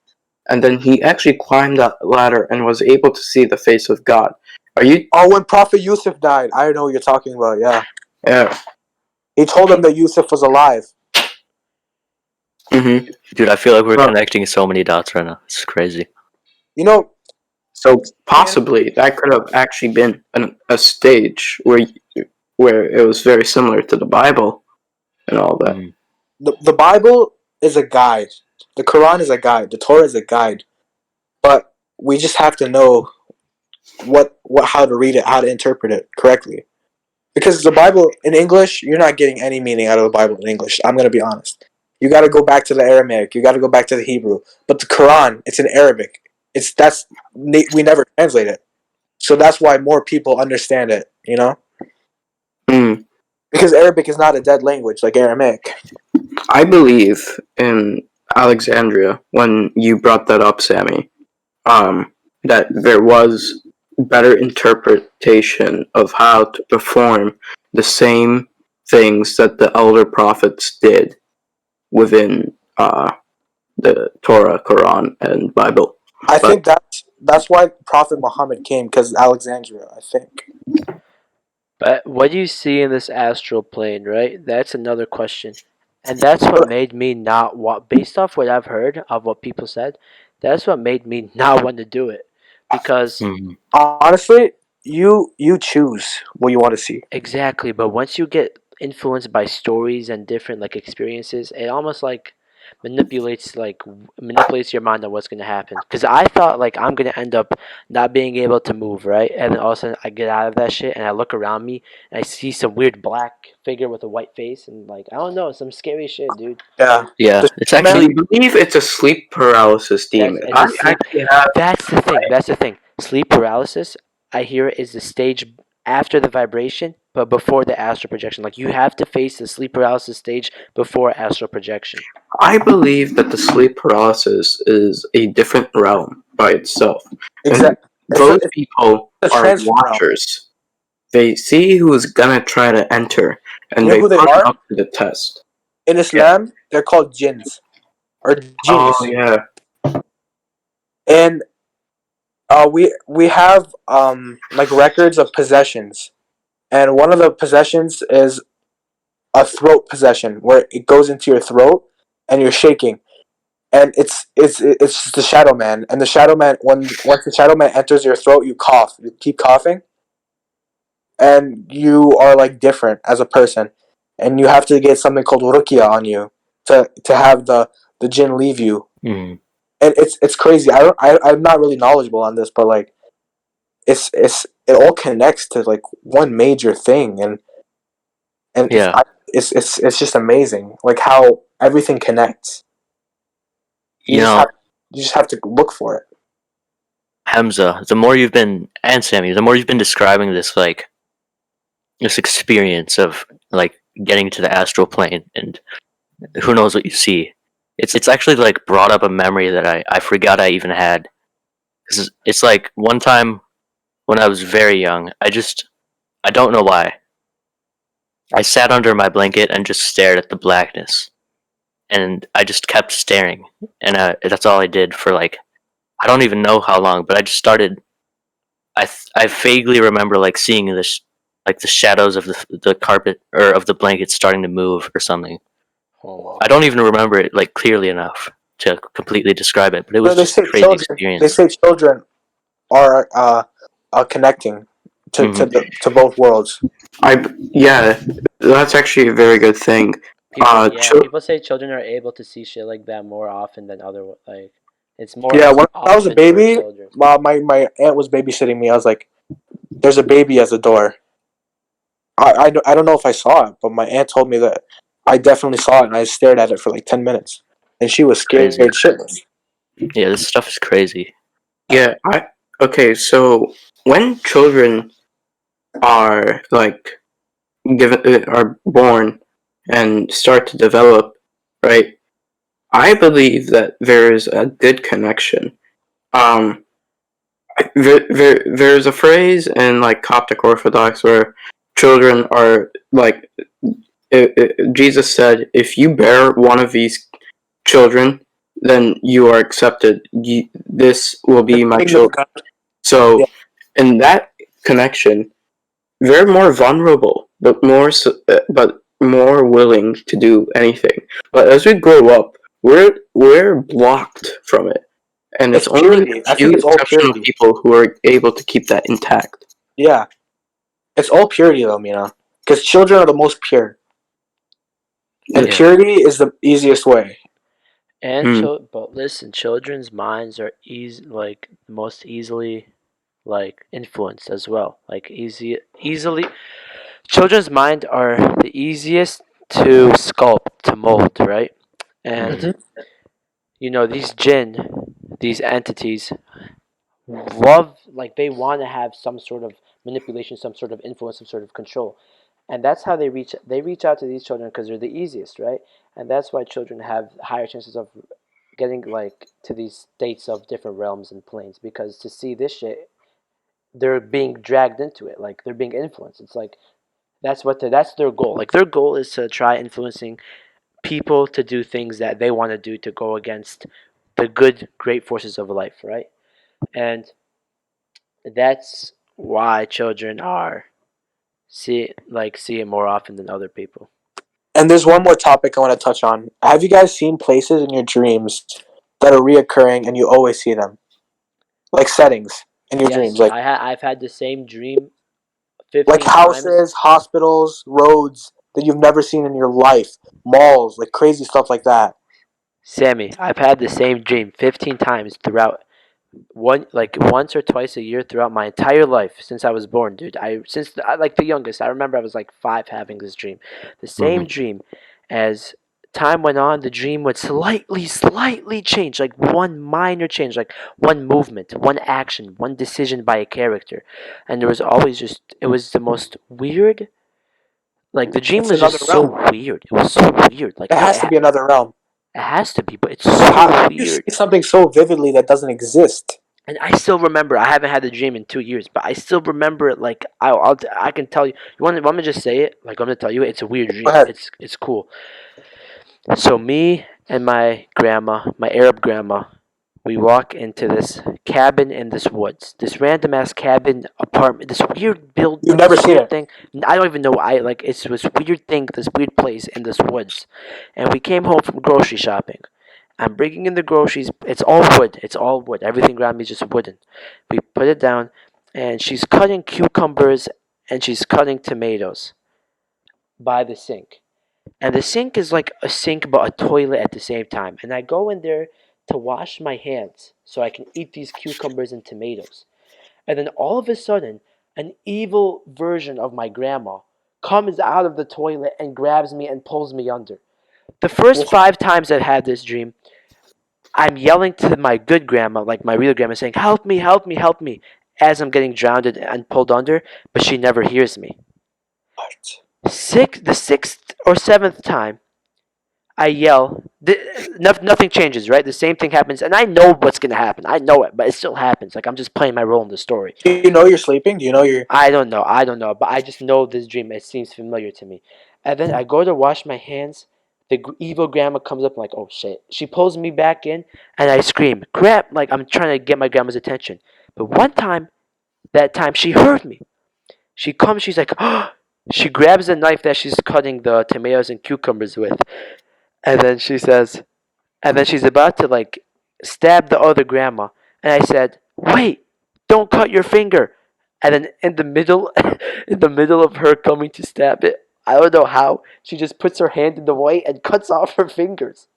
[SPEAKER 4] and then he actually climbed that ladder and was able to see the face of God. Are you?
[SPEAKER 1] Oh, when Prophet Yusuf died, I know what you're talking about. Yeah,
[SPEAKER 4] Yeah.
[SPEAKER 1] he told him that Yusuf was alive.
[SPEAKER 4] Mm-hmm.
[SPEAKER 3] dude, I feel like we're
[SPEAKER 4] Well-
[SPEAKER 3] connecting so many dots right now. It's crazy.
[SPEAKER 1] You know,
[SPEAKER 4] So possibly that could have actually been a stage where it was very similar to the Bible and all that.
[SPEAKER 3] Mhm.
[SPEAKER 1] the Bible is a guide. The Quran is a guide. The Torah is a guide. But we just have to know how to read it, how to interpret it correctly. Because the Bible in English, you're not getting any meaning out of the Bible in English. I'm gonna be honest. You got to go back to the Aramaic. You got to go back to the Hebrew. But the Quran, it's in Arabic. We never translate it, so that's why more people understand it. You know,
[SPEAKER 4] Mm.
[SPEAKER 1] because Arabic is not a dead language like Aramaic.
[SPEAKER 4] I believe in Alexandria when you brought that up, Sammy. That there was better interpretation of how to perform the same things that the elder prophets did within the Torah, Quran, and Bible.
[SPEAKER 1] I
[SPEAKER 4] But
[SPEAKER 1] think that's why Prophet Muhammad came, because Alexandria. I think.
[SPEAKER 2] But what do you see in this astral plane, right? That's another question. And that's what made me not want, based off what I've heard of what people said, that's what made me not want to do it. Because,
[SPEAKER 3] Mhm.
[SPEAKER 1] Honestly, you choose what you want to see.
[SPEAKER 2] exactly, but once you get influenced by stories and different like experiences, it almost like manipulates your mind on what's gonna happen. Because I thought like I'm gonna end up not being able to move, right? And then all of a sudden I get out of that shit and I look around me and I see some weird black figure with a white face and like I don't know, some scary shit, dude.
[SPEAKER 1] Yeah.
[SPEAKER 3] Yeah,
[SPEAKER 1] The
[SPEAKER 3] it's
[SPEAKER 1] Shadow Man.
[SPEAKER 4] I
[SPEAKER 3] actually
[SPEAKER 4] believe it's a sleep paralysis
[SPEAKER 2] That's
[SPEAKER 4] demon.
[SPEAKER 2] it's
[SPEAKER 4] I
[SPEAKER 2] a sleep.
[SPEAKER 4] actually have.
[SPEAKER 2] That's the thing. That's the thing. Sleep paralysis, I hear, is the stage after the vibration, but before the astral projection. Like you have to face the sleep paralysis stage before astral projection.
[SPEAKER 4] I believe that the sleep paralysis is a different realm by itself, and
[SPEAKER 1] Exactly.
[SPEAKER 4] those
[SPEAKER 1] It's
[SPEAKER 4] people
[SPEAKER 1] a
[SPEAKER 4] are
[SPEAKER 1] transfer realm.
[SPEAKER 4] watchers. They see who's gonna try to enter, and
[SPEAKER 1] You know
[SPEAKER 4] they
[SPEAKER 1] who they
[SPEAKER 4] put them
[SPEAKER 1] are?
[SPEAKER 4] up to the test.
[SPEAKER 1] In Islam, they're called jinns or
[SPEAKER 4] Oh
[SPEAKER 1] genies,
[SPEAKER 4] yeah,
[SPEAKER 1] and we have like records of possessions, and one of the possessions is a throat possession where it goes into your throat and you're shaking, and it's just the shadow man, and the shadow man, once the shadow man enters your throat, you cough, you keep coughing, and you are like different as a person, and you have to get something called rukia on you to have the jinn leave you.
[SPEAKER 3] Mhm.
[SPEAKER 1] And it's crazy. I'm not really knowledgeable on this, but like it all connects to like one major thing, and
[SPEAKER 3] Yeah,
[SPEAKER 1] it's just amazing, like how everything connects. You
[SPEAKER 3] you
[SPEAKER 1] just
[SPEAKER 3] know,
[SPEAKER 1] have you just have to look for it.
[SPEAKER 3] Hamza, the more you've been, and Sammy, the more you've been describing this like this experience of like getting to the astral plane and who knows what you see. It's actually like brought up a memory that I forgot I even had. 'Cause it's like one time when I was very young, I don't know why. I sat under my blanket and just stared at the blackness, and I just kept staring, and that's all I did for like I don't even know how long, but I just started. I vaguely remember like seeing this like the shadows of the carpet or of the blanket starting to move or something.
[SPEAKER 2] Oh.
[SPEAKER 3] I don't even remember it like clearly enough to completely describe it, but it was
[SPEAKER 1] They
[SPEAKER 3] just a
[SPEAKER 1] say
[SPEAKER 3] crazy
[SPEAKER 1] children. They
[SPEAKER 3] experience.
[SPEAKER 1] say children are connecting
[SPEAKER 3] Hmm.
[SPEAKER 1] to both worlds.
[SPEAKER 4] yeah, that's actually a very good thing.
[SPEAKER 2] People, yeah,
[SPEAKER 4] Chil-
[SPEAKER 2] people say children are able to see shit like that more often than other like it's more
[SPEAKER 1] Yeah, when I was a
[SPEAKER 2] often for
[SPEAKER 1] baby,
[SPEAKER 2] children.
[SPEAKER 1] my aunt was babysitting me. I was like, "There's a baby at the door." I don't know if I saw it, but my aunt told me that I definitely saw it, and I stared at it for like 10 minutes, and she was scared
[SPEAKER 3] Crazy.
[SPEAKER 1] shitless.
[SPEAKER 3] Yeah, this stuff is crazy.
[SPEAKER 4] yeah, I okay. So when children are like given are born and start to develop, right? I believe that there is a good connection. Um, there's a phrase in like Coptic Orthodox where children are like Jesus said, if you bear one of these children, then you are accepted. This will be my
[SPEAKER 1] Kingdom of
[SPEAKER 4] children.
[SPEAKER 1] God. Yeah,
[SPEAKER 4] So, in that connection, they're more vulnerable, but more willing to do anything. But as we grow up, we're blocked from it, and it's
[SPEAKER 1] it's
[SPEAKER 4] only
[SPEAKER 1] purity.
[SPEAKER 4] a
[SPEAKER 1] I
[SPEAKER 4] few
[SPEAKER 1] think it's all
[SPEAKER 4] exceptional
[SPEAKER 1] purity.
[SPEAKER 4] people who are able to keep that intact.
[SPEAKER 1] Yeah, it's all purity though, Mina, because children are the most pure, and
[SPEAKER 3] Yeah.
[SPEAKER 1] purity is the easiest way.
[SPEAKER 2] And
[SPEAKER 4] Hmm.
[SPEAKER 2] but listen, children's minds are like most easily like influenced as well. Like easily children's mind are the easiest to sculpt, to mold, right? And
[SPEAKER 3] Hmm.
[SPEAKER 1] Hmm.
[SPEAKER 2] these jinn, these entities love, like they want to have some sort of manipulation, some sort of influence, some sort of control. And that's how they reach out to these children because they're the easiest, right? and that's why children have higher chances of getting like to these states of different realms and planes, because to see this shit, they're being dragged into it, like they're being influenced. It's like that's their goal. Like their goal is to try influencing people to do things that they want to do to go against the good, great forces of life, right? And that's why children are see it more often than other people.
[SPEAKER 1] And there's one more topic I want to touch on. Have you guys seen places in your dreams that are reoccurring and you always see them? Like settings in your dreams, like
[SPEAKER 2] I've had the same dream
[SPEAKER 1] like
[SPEAKER 2] 15 times.
[SPEAKER 1] houses, hospitals, roads that you've never seen in your life, malls, like crazy stuff like that.
[SPEAKER 2] Sammy, I've had the same dream 15 times throughout once or twice a year throughout my entire life since I was born, dude. Like the youngest, I remember I was like 5 having this dream. The same dream. As time went on, the dream would slightly change, like one minor change, like one movement, one action, one decision by a character. And there was always just it was the most weird, like the dream
[SPEAKER 1] It's
[SPEAKER 2] was
[SPEAKER 1] another
[SPEAKER 2] just so
[SPEAKER 1] realm.
[SPEAKER 2] weird. It was so weird. Like
[SPEAKER 1] It has to be another realm.
[SPEAKER 2] it has to be, but it's
[SPEAKER 1] How
[SPEAKER 2] so
[SPEAKER 1] do you see
[SPEAKER 2] weird.
[SPEAKER 1] something so vividly that doesn't exist?
[SPEAKER 2] And I still remember. I haven't had the dream in 2 years, but I still remember it. Like I can tell you. Want me to just say it? Like I'm gonna tell you, it's a weird dream.
[SPEAKER 1] Go ahead.
[SPEAKER 2] It's cool. So me and my grandma, my Arab grandma, we walk into this cabin in this woods. This random ass cabin apartment. This weird build.
[SPEAKER 1] You've never
[SPEAKER 2] this
[SPEAKER 1] seen
[SPEAKER 2] weird
[SPEAKER 1] it.
[SPEAKER 2] thing. I don't even know. It's this weird thing. This weird place in this woods, and we came home from grocery shopping. I'm bringing in the groceries. It's all wood. It's all wood. Everything around me is just wooden. We put it down, and she's cutting cucumbers and she's cutting tomatoes by the sink. And the sink is like a sink but a toilet at the same time. And I go in there to wash my hands so I can eat these cucumbers and tomatoes. And then all of a sudden, an evil version of my grandma comes out of the toilet and grabs me and pulls me under. The first 5 times I've had this dream, I'm yelling to my good grandma, like my real grandma, saying, "Help me, help me, help me," as I'm getting drowned and pulled under, but she never hears me.
[SPEAKER 1] What?
[SPEAKER 2] The sixth or seventh time, I yell. Nothing changes, right? The same thing happens, and I know what's gonna happen. I know it, but it still happens. Like I'm just playing my role in the story.
[SPEAKER 1] Do you know you're sleeping? Do you know you're?
[SPEAKER 2] I don't know. I don't know. But I just know this dream. It seems familiar to me. And then I go to wash my hands. The evil grandma comes up. I'm like, oh shit. She pulls me back in, and I scream, "Grab!" Like I'm trying to get my grandma's attention. But one time, that time she heard me. She comes. She's like, oh. She grabs the knife that she's cutting the tomatoes and cucumbers with, and then she says, and then she's about to like stab the other grandma. And I said, "Wait, don't cut your finger." And then in the middle, in the middle of her coming to stab it, I don't know how, she just puts her hand in the way and cuts off her fingers.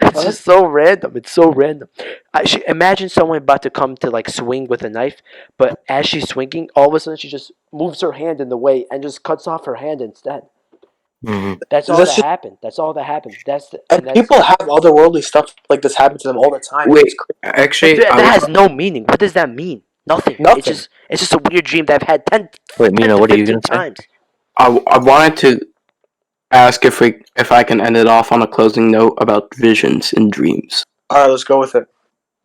[SPEAKER 2] It's
[SPEAKER 1] What?
[SPEAKER 2] just so random. It's so random. Imagine someone about to come to like swing with a knife, but as she's swinging, all of a sudden she just moves her hand in the way and just cuts off her hand instead.
[SPEAKER 3] Mhm.
[SPEAKER 2] That's all
[SPEAKER 1] That's
[SPEAKER 2] that
[SPEAKER 1] just,
[SPEAKER 2] happened. That's all that happened.
[SPEAKER 1] and people have otherworldly stuff like this happen to them all the time.
[SPEAKER 4] Wait,
[SPEAKER 1] It's crazy.
[SPEAKER 2] But
[SPEAKER 4] actually,
[SPEAKER 2] that
[SPEAKER 4] I was
[SPEAKER 2] has no meaning. What does that mean? Nothing.
[SPEAKER 1] Nothing.
[SPEAKER 2] It's just a weird dream that I've had 10,
[SPEAKER 3] Wait,
[SPEAKER 2] 10
[SPEAKER 3] Mina,
[SPEAKER 2] to
[SPEAKER 3] what are you
[SPEAKER 2] 15
[SPEAKER 3] gonna say?
[SPEAKER 2] times.
[SPEAKER 4] I wanted to ask if I can end it off on a closing note about visions and dreams.
[SPEAKER 1] All right, let's go with it.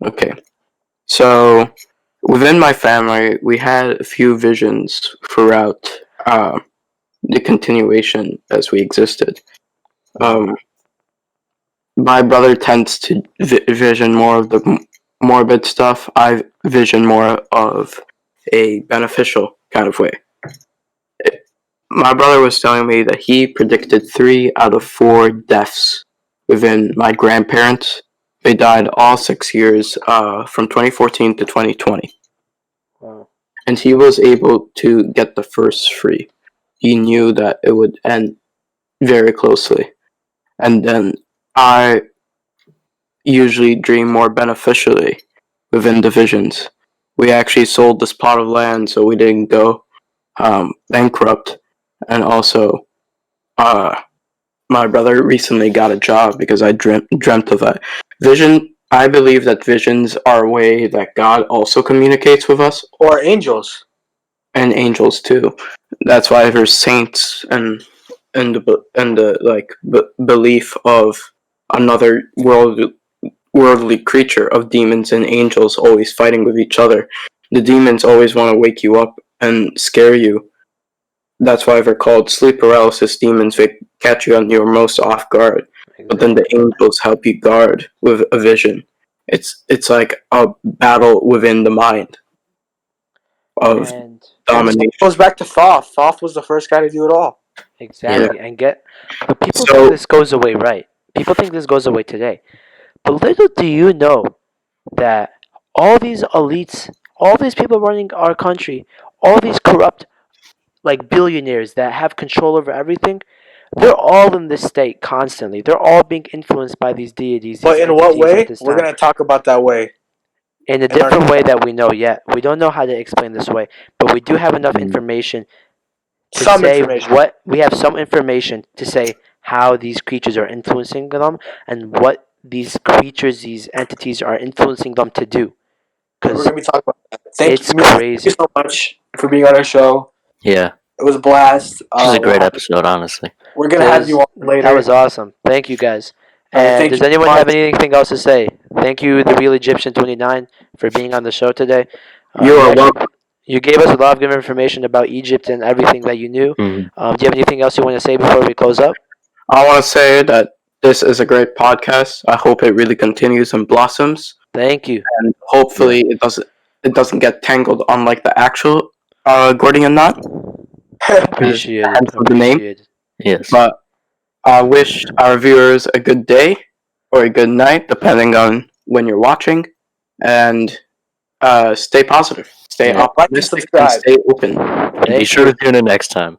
[SPEAKER 4] Okay. So within my family, we had a few visions throughout the continuation as we existed. My brother tends to vision more of the morbid stuff. I vision more of a beneficial kind of way. My brother was telling me that he predicted 3 out of 4 deaths within my grandparents. They died all 6 years from 2014 to 2020.
[SPEAKER 2] Wow.
[SPEAKER 4] And he was able to get the first 3. He knew that it would end very closely. And then I usually dream more beneficially within divisions. We actually sold this plot of land so we didn't go bankrupt. And also, my brother recently got a job because I dreamt of that. Vision, I believe that visions are a way that God also communicates with us,
[SPEAKER 1] Or angels.
[SPEAKER 4] and angels too. That's why there's saints and belief of another worldly creature of demons and angels always fighting with each other. The demons always want to wake you up and scare you. That's why they're called sleep paralysis demons. They catch you on your most off guard. But then the angels help you guard with a vision. It's like a battle within the mind of
[SPEAKER 2] And
[SPEAKER 4] domination.
[SPEAKER 1] It goes back to Thoth. Thoth was the first guy to do it all.
[SPEAKER 2] exactly, but people
[SPEAKER 4] So-
[SPEAKER 2] think this goes away, right? People think this goes away today. But little do you know that all these elites, all these people running our country, all these corrupt like billionaires that have control over everything, they're all in this state constantly. They're all being influenced by these deities.
[SPEAKER 1] But
[SPEAKER 2] these
[SPEAKER 1] in what
[SPEAKER 2] entities
[SPEAKER 1] way?
[SPEAKER 2] at this
[SPEAKER 1] We're
[SPEAKER 2] time.
[SPEAKER 1] gonna talk about that way.
[SPEAKER 2] In a
[SPEAKER 1] in our-
[SPEAKER 2] different way that we know yet. We don't know how to explain this way, but we do have enough information to
[SPEAKER 1] Some
[SPEAKER 2] say
[SPEAKER 1] information.
[SPEAKER 2] what we have some information to say how these creatures are influencing them and what these creatures, these entities are influencing them to do.
[SPEAKER 1] We're
[SPEAKER 2] Because
[SPEAKER 1] gonna be talking about that. Thank
[SPEAKER 2] it's
[SPEAKER 1] you. Thank
[SPEAKER 2] crazy.
[SPEAKER 1] you so much for being on our show.
[SPEAKER 3] Yeah,
[SPEAKER 1] It was a blast.
[SPEAKER 3] this is a great episode, honestly.
[SPEAKER 1] We're gonna have you on later.
[SPEAKER 2] That was awesome. Thank you guys.
[SPEAKER 1] All right,
[SPEAKER 2] And
[SPEAKER 1] thank
[SPEAKER 2] does
[SPEAKER 1] you
[SPEAKER 2] anyone
[SPEAKER 1] so
[SPEAKER 2] have
[SPEAKER 1] much.
[SPEAKER 2] anything else to say? Thank you, the Real Egyptian 29, for being on the show today.
[SPEAKER 4] You are
[SPEAKER 2] actually-
[SPEAKER 4] welcome.
[SPEAKER 2] You gave us a lot of good information about Egypt and everything that you knew.
[SPEAKER 3] Mhm.
[SPEAKER 2] Do you have anything else you want to say before we close up?
[SPEAKER 4] I want to say that this is a great podcast. I hope it really continues and blossoms,
[SPEAKER 2] Thank you.
[SPEAKER 4] and hopefully it doesn't get tangled on like the actual Gordian knot.
[SPEAKER 2] Appreciate it.
[SPEAKER 4] Thanks for the name.
[SPEAKER 2] Appreciate it.
[SPEAKER 3] Yes.
[SPEAKER 4] But I wish our viewers a good day or a good night, depending on when you're watching, and stay positive, stay
[SPEAKER 3] Yeah.
[SPEAKER 4] optimistic,
[SPEAKER 1] Like and
[SPEAKER 4] and
[SPEAKER 1] subscribe.
[SPEAKER 4] stay open.
[SPEAKER 3] And be
[SPEAKER 2] Thank
[SPEAKER 3] sure
[SPEAKER 2] you.
[SPEAKER 3] to tune in next time.